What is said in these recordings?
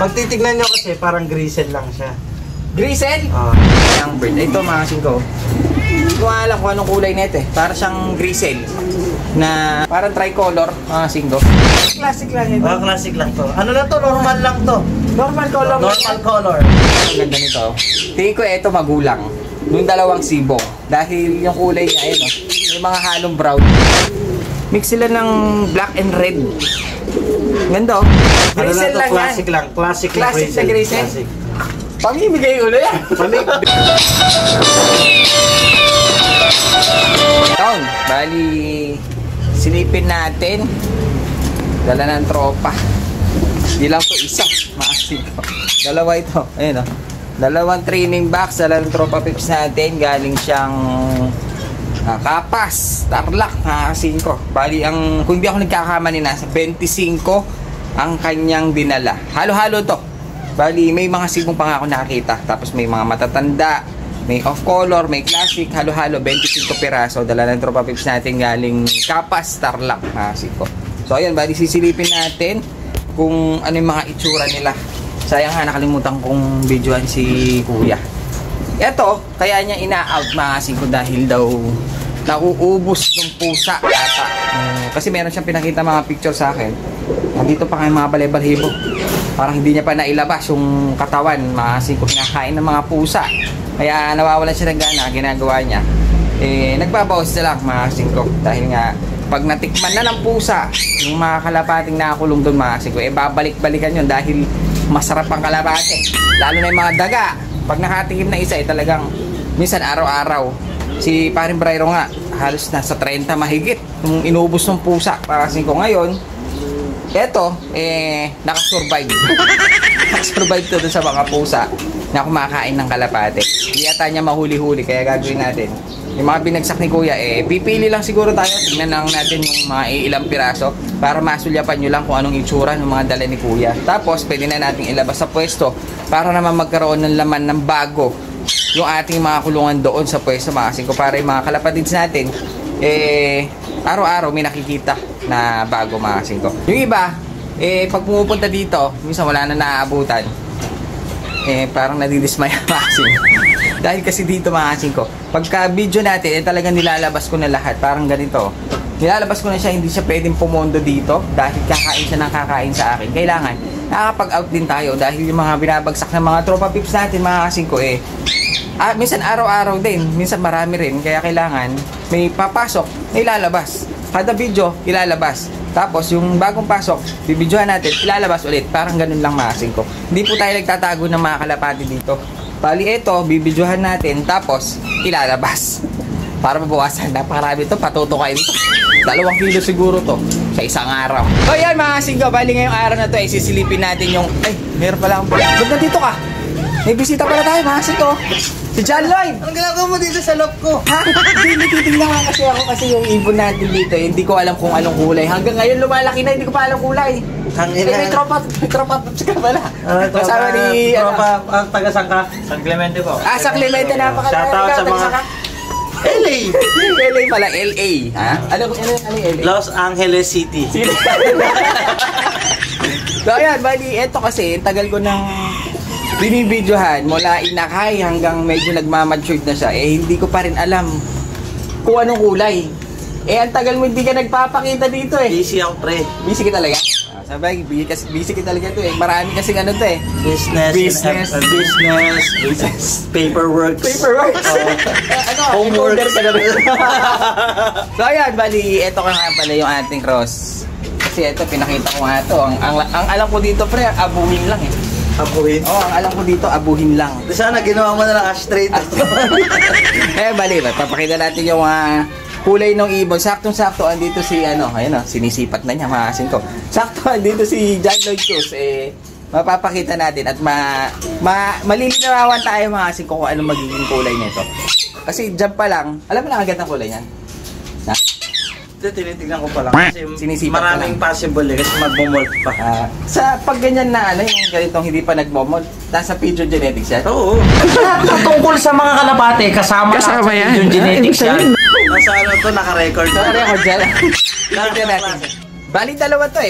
Pag titignan nyo kasi, parang grisel lang siya. Grisel? Ang bird. Ito mga kasingko. Hindi ko alam kung anong kulay nito eh. Para siyang grisel. Na parang tricolor mga kasingko. Classic lang ito. Classic lang to. Ano lang to? Normal lang to. Normal color. Normal color. Ang ganda nito. Tingin ko ito magulang. Yung dalawang sibong. Dahil yung kulay niya, ayun oh. Yung mga halong brown. Mix sila ng black and red. Ganda oh. Grisel lang yan. Classic lang. Classic na grisel. Pamimigay ulo yan. Taon, bali silipin natin. Dala ng tropa. Hindi lang to isa. Maasig ko. Dalawa ito. Ayun o. Dalawang training box. Dala ng tropa pips natin. Galing siyang Kapas. Tarlac. Maasig ko. Bali ang, kung hindi ako nagkakamali, nasa 25 ang kanyang dinala. Halo-halo to. Bali, may mga sibong pa nga ako nakakita. Tapos may mga matatanda, may off-color, may classic, halo-halo, 25 piraso. Dala ng tropa pips natin galing Kapas, Tarlac. Siko. So, ayan, bali, sisilipin natin kung ano yung mga itsura nila. Sayang nga, nakalimutan kong videoan si Kuya. Eto, kaya niya ina-out mga siko dahil daw nauubos ng pusa ata. Kasi meron siyang pinakita mga picture sa akin. Nandito pa kayo mga balay-balhibo. Parang hindi niya pa nailabas yung katawan, mga siko, kinakain ng mga pusa. Kaya nawawalan siya ng gana, ginagawa niya. Nagbabawas na lang mga siko. Dahil nga, pag natikman na ng pusa, yung mga kalapating nakakulong doon mga siko, babalik-balikan yun dahil masarap ang kalapate. Lalo na yung mga daga. Pag nakatikim na isa, talagang minsan araw-araw. Si Paring Brairo nga, halos nasa 30 mahigit nung inubos ng pusa. Para siko ngayon, eto, nakasurvive. Nakasurvive to dun sa mga pusa na kumakain ng kalapate. Hindi yata niya mahuli-huli, kaya gagawin natin. Yung mga binagsak ni Kuya, pipili lang siguro tayo. Tingnan lang natin yung mga ilang piraso para masulyapan nyo lang kung anong itsura ng mga dala ni Kuya. Tapos, pwede na natin ilabas sa pwesto para naman magkaroon ng laman ng bago yung ating mga kulungan doon sa pwesto, mga kasing ko, para yung mga kalapatids natin, araw-araw may nakikita na bago, mga kasing ko. Yung iba, pag pumupunta dito, minsan wala na naaabutan. Parang nadidismaya, mga kasing. Dahil kasi dito, mga kasing ko, pagka video natin, talagang nilalabas ko na lahat. Parang ganito. Nilalabas ko na siya, hindi siya pwedeng pumondo dito dahil kakain siya ng kakain sa akin. Kailangan, nakakapag-out din tayo dahil yung mga binabagsak ng mga tropa pips natin, mga kasing ko, minsan araw-araw din, minsan marami rin. Kaya kailangan, may papasok, may ilalabas. Kada video, ilalabas. Tapos, yung bagong pasok, bibidyohan natin, ilalabas ulit. Parang ganun lang, mga kasing ko. Hindi po tayo nagtatago ng mga kalapati dito. Bali, ito, bibidyohan natin, tapos, ilalabas. Para mabawasan, napakarami ito, patutukain ito. 2 kilo siguro to sa isang araw. So yan mga kasing ko, bali ngayong araw na to, sisilipin natin yung, meron pala akong, ba't nandito ka? May bisita pala tayo mga kasing ko. Si John Lloyd! Anong ginagawa mo dito sa loob ko? Ha? Hindi, titignan kasi ako kasi yung ibon natin dito, hindi ko alam kung anong kulay. Hanggang ngayon lumalaki na, hindi ko pa alam kulay. May tropa ka pala. Kasama ni, tropa, taga-san ka? San Clemente po. San Clemente, napakalaga. Shoutout sa mga LA! LA pala, LA. Ha? Ano LA? Los Angeles City. So ayan, bali, eto kasi, tagal ko nang binibidyohan mula inakay hanggang medyo nagmamatured na siya. Hindi ko pa rin alam kung anong kulay. Ang tagal mo hindi ka nagpapakita dito Busy ako, pre. Busy ka talaga? Sabay, busy ka talaga to Marami kasi ano to Business. Paperwork. Homework. So ayan, bali, eto ka nga pala yung ating cross. Kasi eto, pinakita ko nga to. Ang alam ko dito, pre, abuhin lang Abuhin? Oo, ang alam ko dito, abuhin lang. Sana ginawa mo na lang ashtray. Bali, papakita natin yung kulay ng ibon. Saktong-sakto, andito si, sinisipat na niya, mga kasing ko. Sakto, andito si John Lloyd Cruz. Mapapakita natin at malilinawan tayo, mga kasing ko, kung anong magiging kulay nito. Kasi dyan pa lang, alam mo na agad ang kulay niyan? Ha? Tinitignan ko pa lang kasi sinisipat maraming possible kasi magmo-molt pa. Sa pag ganyan na yung ganitong hindi pa nagmo-molt, nasa pigeon genetics yan? Oo. Tungkol sa mga kalapate, kasama yan. Pigeon genetics yan. Nasa to, naka-record. Naka-record dyan. Bali, dalawa to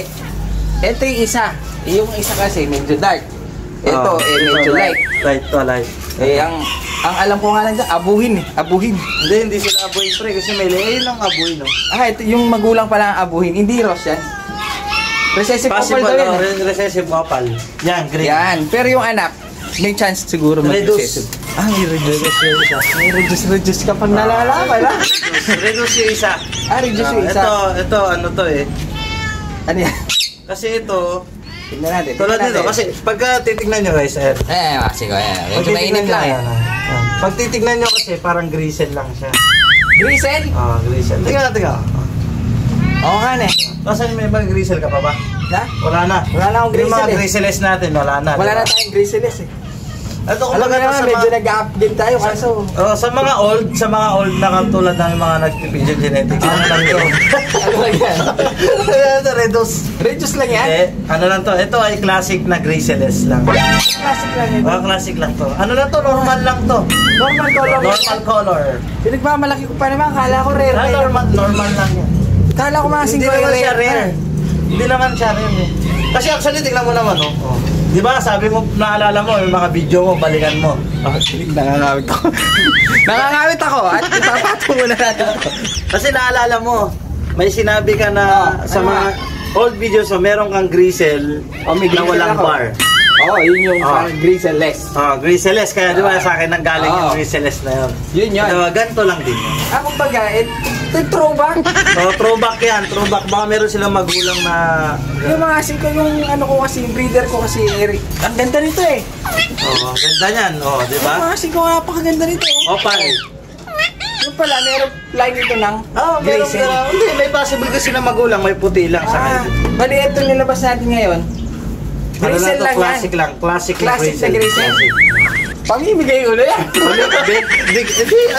Ito yung isa. Yung isa kasi medyo dark. Ito, medyo light. Light to, light. Ang alam ko nga lang dyan, abuhin eh. Abuhin. Hindi sila abuhin pre, kasi may layer ng abuhin, no? Ito yung magulang pala ang abuhin. Hindi Ross yan. Recessive couple daw yan. Recessive couple. Yan, green. Yan. Pero yung anak, may chance siguro mag-recessive. May reduce yung isa. May reduce ka pag nalalaman, ha? Reduce yung isa. Reduce yung isa. Ito, ano to eh. Ano yan? Kasi ito, Tignan natin. tulad nito, kasi pagka titignan nyo guys, Sige, medyo mainit lang eh. Pag titignan nyo kasi, parang grisel lang siya. Grisel? Grisel. Tingnan. Oo nga na eh. Kasi may mga grisel ka pa ba? Na? Wala na. Wala na akong Yung grisel mga eh. griseles natin, wala na. Wala na diba? tayong griseles eh. Ito, Alam mo naman, medyo nag-update tayo kaso. sa mga old na katulad ng mga nag-pigeon genetics. Ano lang to? Ano lang yan? Reduce. Reduce lang yan? Ano lang to? Ito ay classic na griseles lang. Classic lang yan. Classic lang to. Ano lang to? Normal lang to. Normal color. Normal color. Pinagmamalaki ko pa naman, kala ko rare. Normal lang yan. Kala ko mga Hindi naman siya rare. Hindi naman siya rare eh. Kasi actually, tingnan mo naman, oh. Di ba, sabi mo, naalala mo, yung mga video mo, balikan mo. Nangangawit ako. Nangangawit ako at ipapatong mo na natin ako. Kasi naalala mo, may sinabi ka na sa mga old videos mo, meron kang grisel na walang bar. Yun yung parang griseless. Griseles. Kaya di ba sa akin nanggaling yung griseles na yun. Yun. Diba, ganito lang din yun. Kumbaga, ito throwback. Throwback yan. Throwback. Baka meron silang magulang na... Yung mga ko, yung ano ko kasi, yung breeder ko kasi, Eric. Ang ganda nito eh. Ganda yan. Di ba? Yung mga ko, napakaganda nito. Opal. Yung pala, meron line ito ng grisel. Hindi, may possible kasi na magulang, may puti lang sa kanya. Bali, ito nilabas natin ngayon. Grisel lang classic yan. lang. Classic Na grisel. Pamimigay ulo yan.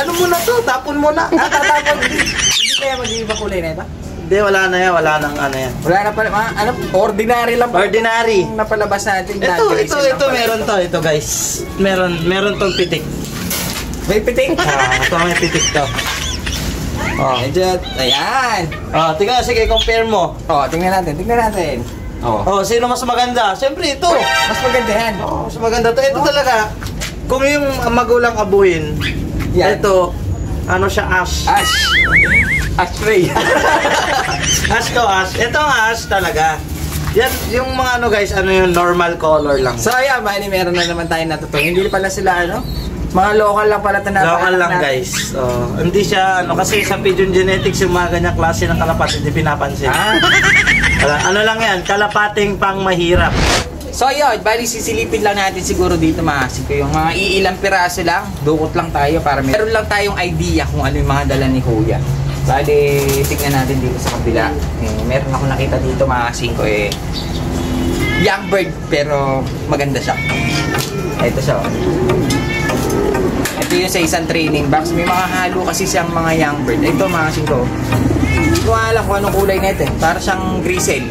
Ano mo na to? Tapon mo na. Tatapon. Hindi kaya mag-iiba kulay na ito? Hindi, wala na yan. Wala nang ano yan. Wala na pala. Ordinary lang. Ordinary. Napalabas natin. Ito, meron to. Ito guys. Meron tong pitik. May pitik? Ito may pitik to. Ayan. Tingnan, sige, compare mo. Tingnan natin. Sino mas maganda? Siyempre ito. Mas maganda yan. Mas maganda to. Ito talaga. Kung yung magulang abuhin, ito, ano siya, ash. Ashtray. Ash to ash. Ito ang ash talaga. Yan, yung mga ano guys, ano yung normal color lang. So ayan, meron na naman tayo natutunan. Hindi pala sila mga local lang pala tinatawag. Local lang guys. Hindi siya, kasi sa pigeon genetics yung mga ganyang klase ng kalapati, hindi pinapansin. Ano lang yan, kalapating pang mahirap. So yun, bali sisilipin lang natin siguro dito ko yung mga iilang piraso lang, dukot lang tayo para meron lang tayong idea kung ano yung mga dala ni Kuya. Bali, tignan natin dito sa kabila. Meron ako nakita dito ko young bird pero maganda siya. Ito siya. Ito yung sa isang training box. May mga halo kasi siyang mga young bird. Ito ko. Hindi ko alam kung anong kulay nito eh. Para siyang grisel.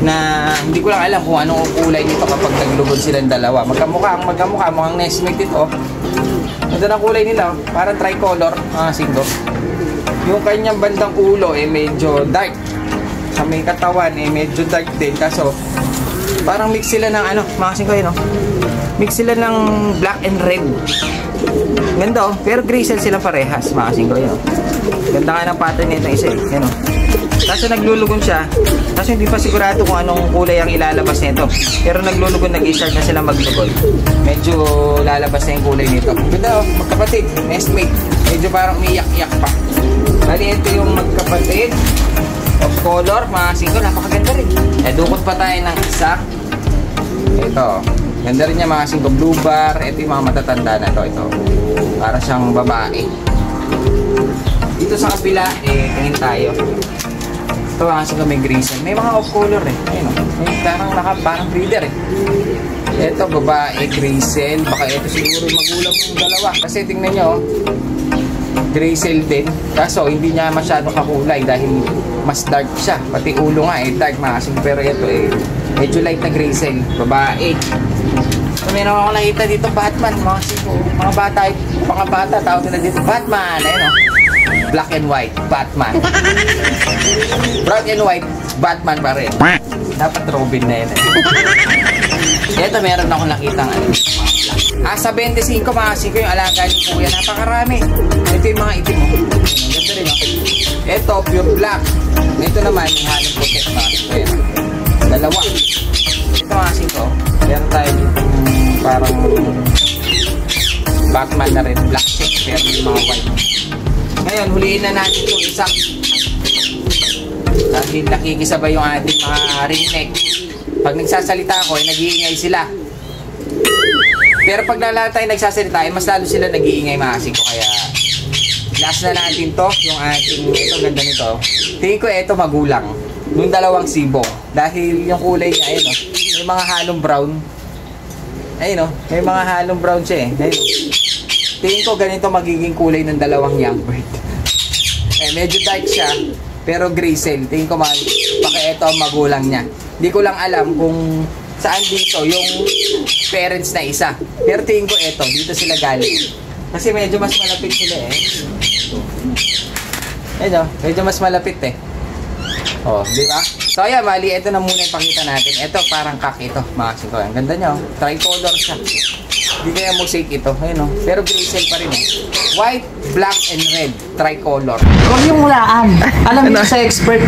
Na hindi ko lang alam kung anong kulay nito kapag naglugod silang dalawa. Magkamukha, mukhang Nesmate ito. Ito na kulay nila. Parang tricolor, Yung kanyang bandang ulo medyo dark. Sa may katawan medyo dark din. Kaso parang mix sila ng mix sila ng black and red. Ganda pero grisel sila parehas, Ganda nga ng pattern nito isa Yan Kaso naglulugon siya. Kaso hindi pa sigurado kung anong kulay ang ilalabas nito. Pero naglulugon, nag-i-start na sila maglugon. Medyo lalabas na yung kulay nito. Ganda magkapatid, Nesmate. Medyo parang umiyak-iyak pa. Bali ito yung magkapatid. Of color, napakaganda rin. Dukot pa tayo ng isa. Ito. Ganda rin niya blue bar. Ito yung mga matatanda na ito. Para siyang babae. Dito sa kabila, tingin tayo. Ito may grisel. May mga off color Ayun parang breeder Ito babae, grisel. Baka ito siguro magulang yung dalawa. Kasi tingnan nyo, grisel din. Kaso hindi niya masyado kakulay dahil mas dark siya. Pati ulo nga dark pero ito medyo light na grisel. Babae. So, meron ako nakita dito Batman. Mga bata tawag nila dito Batman. Ayun black and white, Batman. Brown and white, Batman pa rin. Dapat Robin na yun Ito, meron ako nakita ano. Sa 25 mga siko yung alaga ni Kuya. Napakarami. Ito yung mga itim mo. Ganda rin, no? Ito, pure black. Ito naman, yung halong puti. Mga siko yan. Dalawa. Ito mga siko. Meron tayo dito parang Batman na rin. Black check. Pero yung mga white. Ngayon, huliin na natin itong isang. Dahil nakikisabay yung ating mga ringneck. Pag nagsasalita ako, nag-iingay sila. Pero pag lahat tayo nagsasalita, mas lalo sila nag-iingay mga siko. Kaya, last na natin to, yung ating, ito, ganda nito. Tingin ko ito magulang. Yung dalawang sibong. Dahil yung kulay niya, ayun, no? May mga halong brown. Ayun, no? May mga halong brown siya, eh. Ayun, no? Tingin ko ganito magiging kulay ng dalawang young bird. Medyo dark siya, pero gray cell. Tingin ko baka ito ang magulang niya. Hindi ko lang alam kung saan dito yung parents na isa. Pero tingin ko ito, dito sila galing. Kasi medyo mas malapit sila eh. Ayun, medyo mas malapit eh. Oh, di ba? So ayan, bali, ito na muna yung pakita natin. Ito parang kaki ito, mga siko. Ang ganda niya, oh. Tricolor siya. Hindi kaya mosaic ito. Ayun, oh. Pero gray cell pa rin, oh. White, black, and red. Tricolor. Huwag yung mulaan. Alam niyo sa expert.